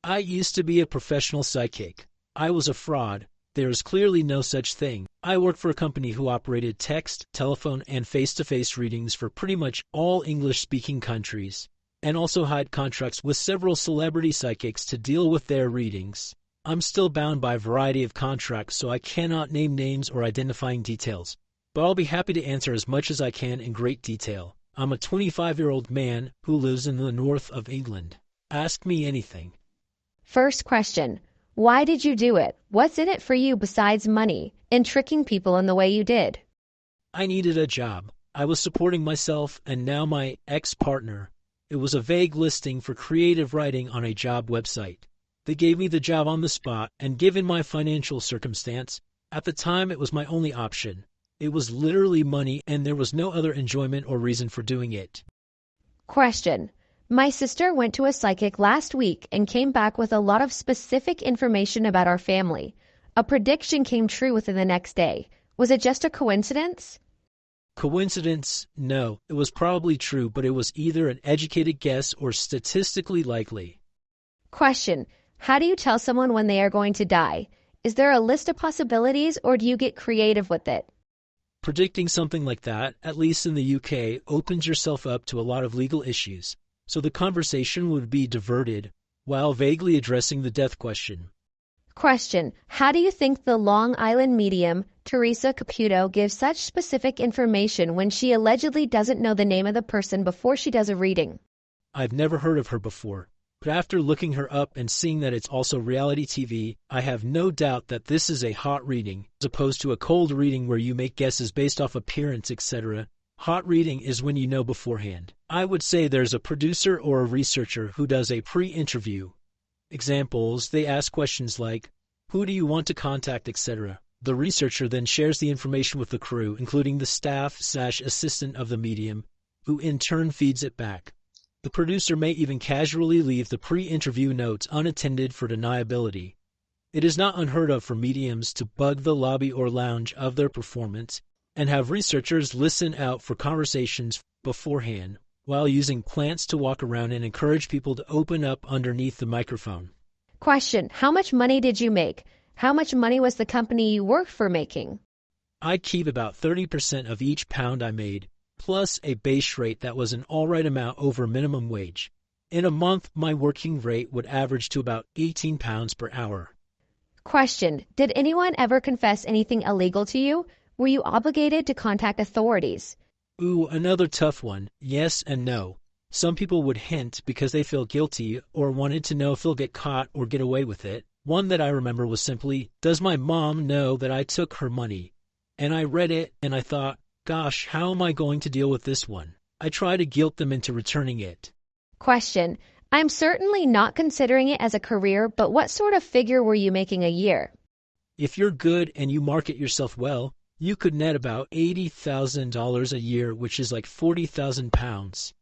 I used to be a professional psychic. I was a fraud. There is clearly no such thing. I worked for a company who operated text, telephone, and face-to-face readings for pretty much all English-speaking countries, and also had contracts with several celebrity psychics to deal with their readings. I'm still bound by a variety of contracts, so I cannot name names or identifying details, but I'll be happy to answer as much as I can in great detail. I'm a 25-year-old man who lives in the north of England. Ask me anything. First question. Why did you do it? What's in it for you besides money and tricking people in the way you did? I needed a job. I was supporting myself and now my ex-partner. It was a vague listing for creative writing on a job website. They gave me the job on the spot, and given my financial circumstance, at the time it was my only option. It was literally money, and there was no other enjoyment or reason for doing it. Question. My sister went to a psychic last week and came back with a lot of specific information about our family. A prediction came true within the next day. Was it just a coincidence? Coincidence? No, it was probably true, but it was either an educated guess or statistically likely. Question. How do you tell someone when they are going to die? Is there a list of possibilities, or do you get creative with it? Predicting something like that, at least in the UK, opens yourself up to a lot of legal issues, so the conversation would be diverted while vaguely addressing the death question. Question. How do you think the Long Island medium, Teresa Caputo, gives such specific information when she allegedly doesn't know the name of the person before she does a reading? I've never heard of her before, but after looking her up and seeing that it's also reality TV, I have no doubt that this is a hot reading, as opposed to a cold reading where you make guesses based off appearance, etc. Hot reading is when you know beforehand. I would say there's a producer or a researcher who does a pre-interview. Examples, they ask questions like, who do you want to contact, etc. The researcher then shares the information with the crew, including the staff/assistant of the medium, who in turn feeds it back. The producer may even casually leave the pre-interview notes unattended for deniability. It is not unheard of for mediums to bug the lobby or lounge of their performance and have researchers listen out for conversations beforehand while using plants to walk around and encourage people to open up underneath the microphone. Question. How much money did you make? How much money was the company you worked for making? I keep about 30% of each pound I made, plus a base rate that was an alright amount over minimum wage. In a month, my working rate would average to about £18 per hour. Question. Did anyone ever confess anything illegal to you? Were you obligated to contact authorities? Ooh, another tough one. Yes and no. Some people would hint because they feel guilty or wanted to know if they'll get caught or get away with it. One that I remember was simply, does my mom know that I took her money? And I read it and I thought, gosh, how am I going to deal with this one? I try to guilt them into returning it. Question. I'm certainly not considering it as a career, but what sort of figure were you making a year? If you're good and you market yourself well, you could net about $80,000 a year, which is like £40,000.